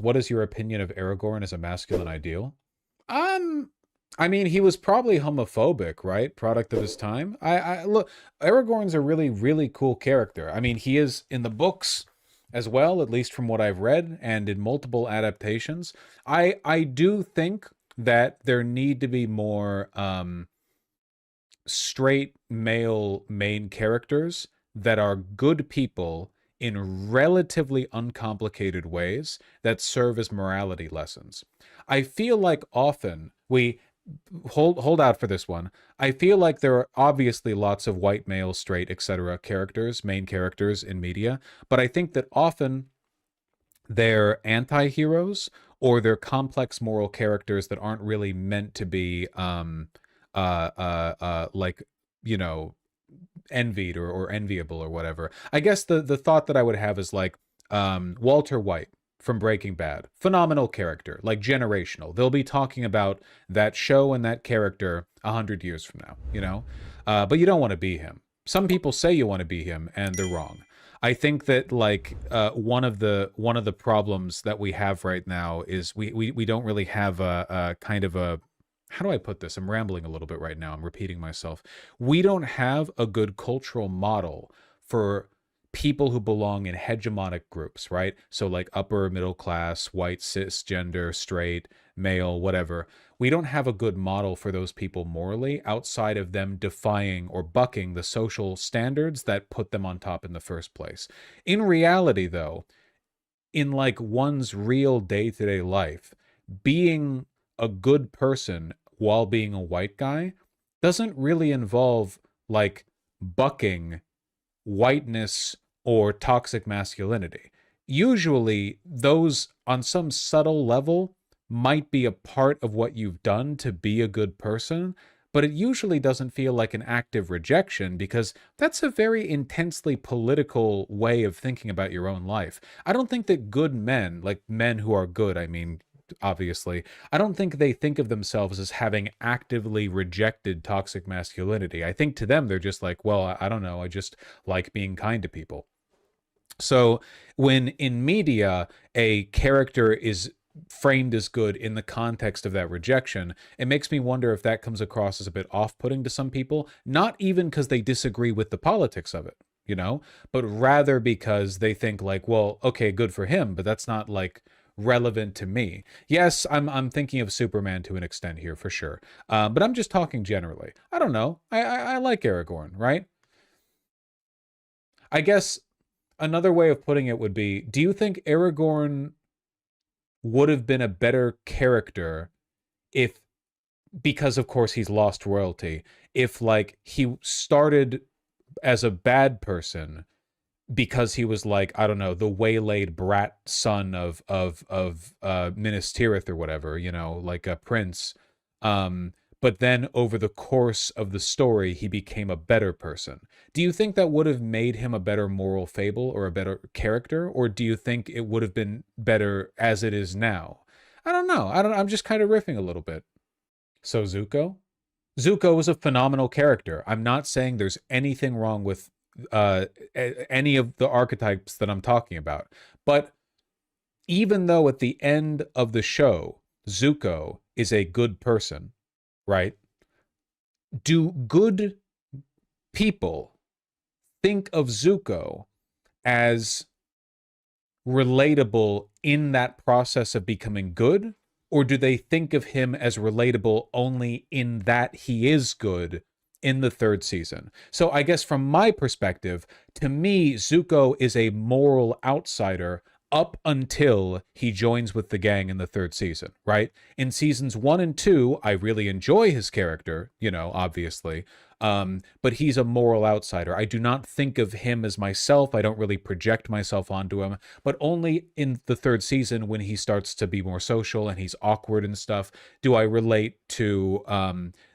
What is your opinion of Aragorn as a masculine ideal? Um, I mean, he was probably homophobic, right? Product of his time. I look, Aragorn's a really, really cool character. I mean, he is in the books as well, at least from what I've read, and in multiple adaptations. I do think that there need to be more straight male main characters that are good people in relatively uncomplicated ways that serve as morality lessons. I feel like often we hold out for this one. I feel like there are obviously lots of white male, straight, etc. characters, main characters in media, but I think that often they're anti-heroes or they're complex moral characters that aren't really meant to be like, you know, envied or enviable or whatever. I guess the thought that I would have is like Walter White from Breaking Bad. Phenomenal character, like generational. They'll be talking about that show and that character 100 years from now, you know? But you don't want to be him. Some people say you want to be him and they're wrong. I think that like one of the problems that we have right now is we don't really have a kind of a, how do I put this? I'm rambling a little bit right now. I'm repeating myself. We don't have a good cultural model for people who belong in hegemonic groups, right? So like upper middle class, white, cisgender, straight, male, whatever. We don't have a good model for those people morally outside of them defying or bucking the social standards that put them on top in the first place. In reality, though, in like one's real day-to-day life, being a good person while being a white guy doesn't really involve like bucking whiteness or toxic masculinity. Usually, those on some subtle level might be a part of what you've done to be a good person, but it usually doesn't feel like an active rejection because that's a very intensely political way of thinking about your own life. I don't think that good men, like men who are good, I mean, obviously, I don't think they think of themselves as having actively rejected toxic masculinity. I think to them, they're just like, well, I don't know, I just like being kind to people. So when in media, a character is framed as good in the context of that rejection, it makes me wonder if that comes across as a bit off-putting to some people, not even because they disagree with the politics of it, you know, but rather because they think like, well, okay, good for him, but that's not like relevant to me. Yes, I'm thinking of Superman to an extent here for sure, but I'm just talking generally. I don't know. I like Aragorn, right? I guess another way of putting it would be: do you think Aragorn would have been a better character if, because of course he's lost royalty, if like he started as a bad person because he was like, I don't know, the waylaid brat son of Minas Tirith or whatever, you know, like a prince. But then over the course of the story, he became a better person. Do you think that would have made him a better moral fable or a better character, or do you think it would have been better as it is now? I don't know. I'm just kind of riffing a little bit. So Zuko? Zuko was a phenomenal character. I'm not saying there's anything wrong with any of the archetypes that I'm talking about. But even though at the end of the show, Zuko is a good person, right? Do good people think of Zuko as relatable in that process of becoming good? Or do they think of him as relatable only in that he is good in the third season? So I guess from my perspective, to me, Zuko is a moral outsider up until he joins with the gang in the third season, right? In seasons 1 and 2, I really enjoy his character, you know, obviously. But he's a moral outsider. I do not think of him as myself. I don't really project myself onto him, but only in the third season when he starts to be more social and he's awkward and stuff, do I relate to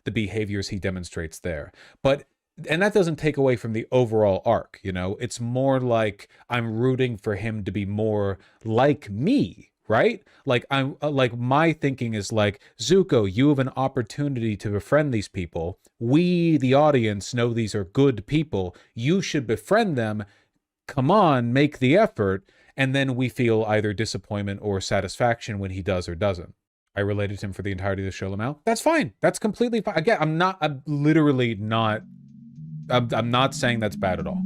the behaviors he demonstrates there. But and that doesn't take away from the overall arc, you know? It's more like I'm rooting for him to be more like me, right? Like I'm like my thinking is like, Zuko, you have an opportunity to befriend these people. We, the audience, know these are good people. You should befriend them. Come on, make the effort. and then we feel either disappointment or satisfaction when he does or doesn't. I related to him for the entirety of the show, Lamau. That's fine. That's completely fine. Again, I'm literally not, I'm not saying that's bad at all.